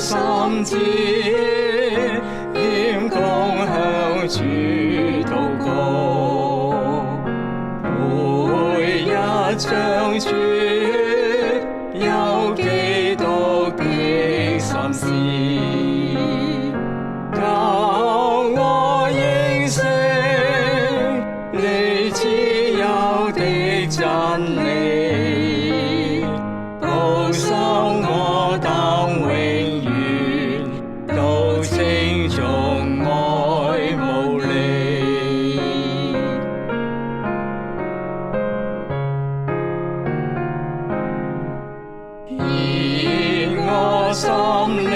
心志，謙恭向主禱告，每一章主有基督的心思，教我認識你自由的真理，保守我等永遠都稱頌愛慕你。而我心靈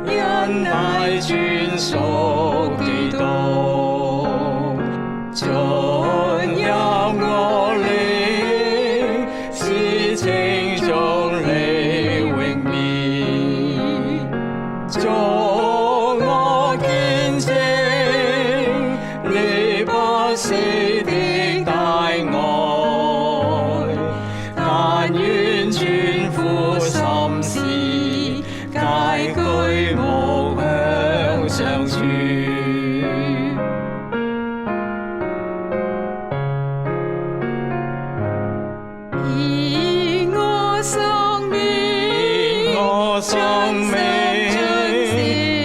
因大專屬基督，進入我靈，是稱頌你榮冕，作我見證你不死的大愛，但願專乎心思，皆居無向上處。以我生命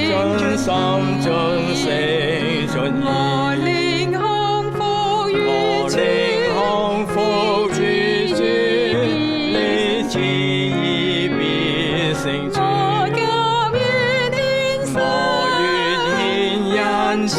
盡心盡性盡意，我靈降服於主，你旨意必成全，我甘願獻身，我願獻殷慈。